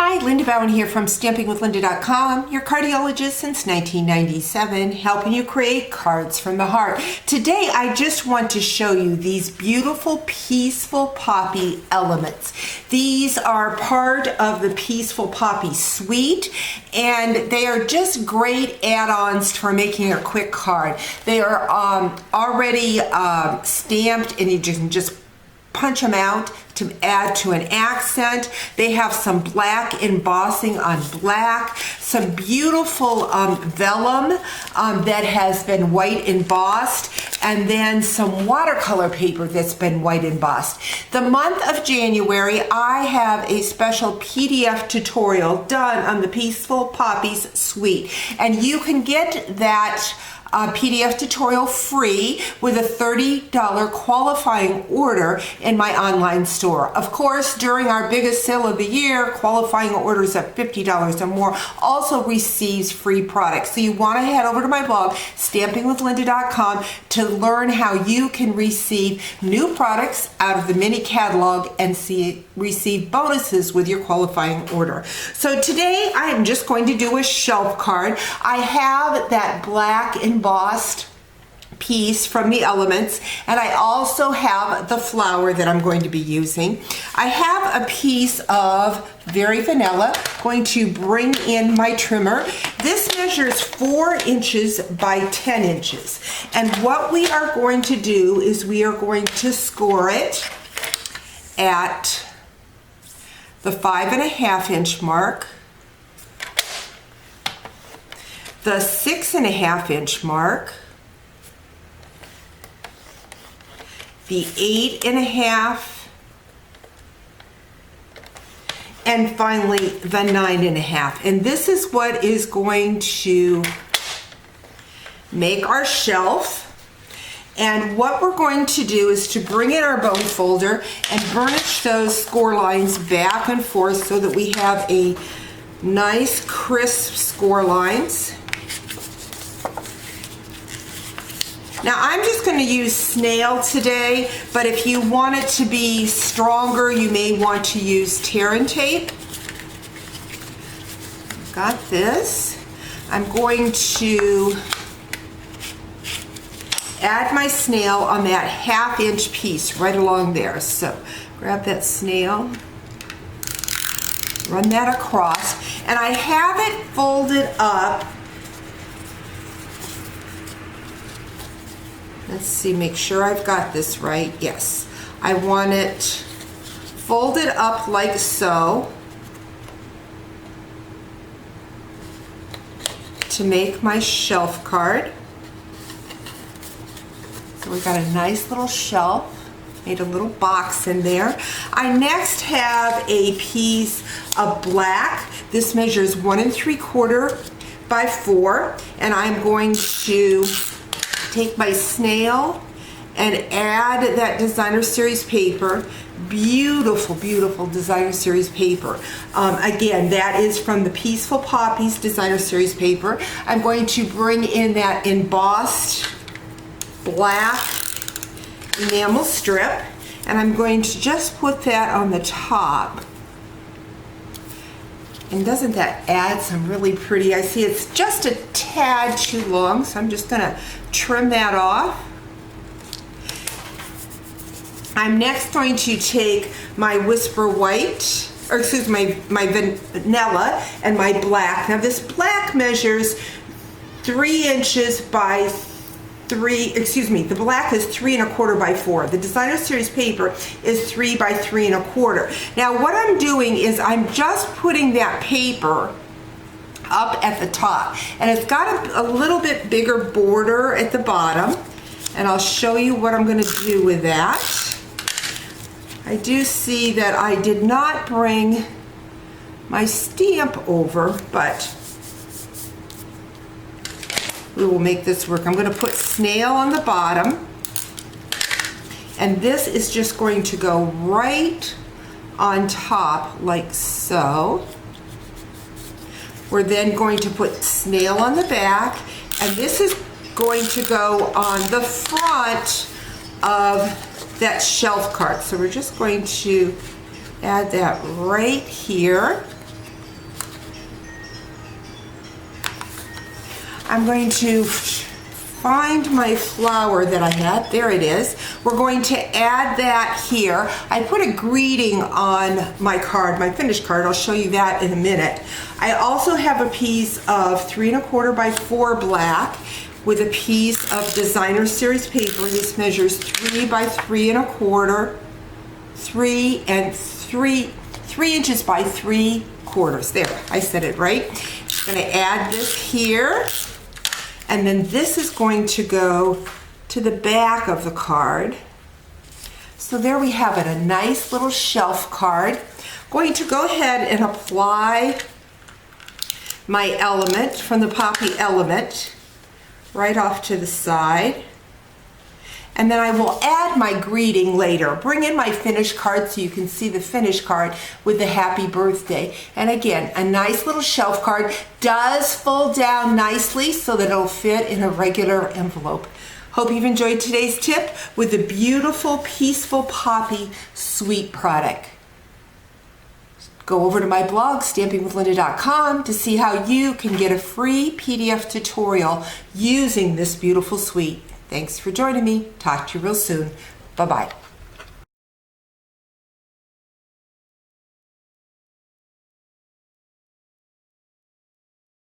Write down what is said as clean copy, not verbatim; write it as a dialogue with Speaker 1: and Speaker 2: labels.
Speaker 1: Hi, Linda Bowen here from stampingwithlynda.com, your cardiologist since 1997, helping you create cards from the heart. Today, I just want to show you these beautiful, peaceful poppy elements. These are part of the Peaceful Poppies Suite, and they are just great add-ons for making a quick card. They are already stamped, and you can just punch them out to add to an accent. They have some black embossing on black, some beautiful vellum that has been white embossed, and then some watercolor paper that's been white embossed. The month of January, I have a special PDF tutorial done on the Peaceful Poppies Suite, and you can get that PDF tutorial free with a $30 qualifying order in my online store. Of course, during our biggest sale of the year, qualifying orders of $50 or more also receives free products. So you want to head over to my blog, stampingwithlynda.com, to learn how you can receive new products out of the mini catalog and receive bonuses with your qualifying order. So today I am just going to do a shelf card. I have that black embossed piece from the elements, and I also have the flower that I'm going to be using. I have a piece of Very Vanilla, going to bring in my trimmer. This measures 4 inches by 10 inches, and what we are going to do is we are going to score it at the 5.5 inch mark, the 6.5 inch mark, the 8.5, and finally the 9.5. And this is what is going to make our shelf. And what we're going to do is to bring in our bone folder and burnish those score lines back and forth so that we have a nice crisp score lines. Now I'm just going to use snail today, but if you want it to be stronger, you may want to use tear and tape. Got this. I'm going to add my snail on that 1/2 inch piece right along there. So grab that snail, run that across, and I have it folded up. Let's see, make sure I've got this right. Yes, I want it folded up like so to make my shelf card. So we've got a nice little shelf, made a little box in there. I next have a piece of black. This measures 1 3/4 by 4, and I'm going to take my snail and add that designer series paper. Beautiful, beautiful designer series paper. Again, that is from the Peaceful Poppies designer series paper. I'm going to bring in that embossed black enamel strip, and I'm going to just put that on the top. And doesn't that add some really pretty, I see it's just a tad too long, so I'm just gonna trim that off. I'm next going to take my Whisper White, or excuse me, my vanilla and my black. Now this black measures 3 inches by 3, excuse me, the black is 3 1/4 by 4. The designer series paper is 3 by 3 1/4. Now what I'm doing is I'm just putting that paper up at the top, and it's got a little bit bigger border at the bottom, and I'll show you what I'm going to do with that. I do see that I did not bring my stamp over, but we will make this work. I'm going to put snail on the bottom, and this is just going to go right on top like so. We're then going to put snail on the back, and this is going to go on the front of that shelf card. So we're just going to add that right here. I'm going to find my flower that I had. There it is. We're going to add that here. I put a greeting on my card, my finished card. I'll show you that in a minute. I also have a piece of 3 1/4 by 4 black with a piece of designer series paper. This measures 3 by 3 1/4, 3 inches by 3/4. There, I said it right. I'm going to add this here, and then this is going to go to the back of the card. So there we have it, a nice little shelf card. Going to go ahead and apply my element from the Poppy element right off to the side. And then I will add my greeting later. Bring in my finished card so you can see the finished card with the happy birthday. And again, a nice little shelf card. Does fold down nicely so that it'll fit in a regular envelope. Hope you've enjoyed today's tip with the beautiful, peaceful Poppies Suite product. Go over to my blog, stampingwithlinda.com, to see how you can get a free PDF tutorial using this beautiful suite. Thanks for joining me. Talk to you real soon. Bye-bye.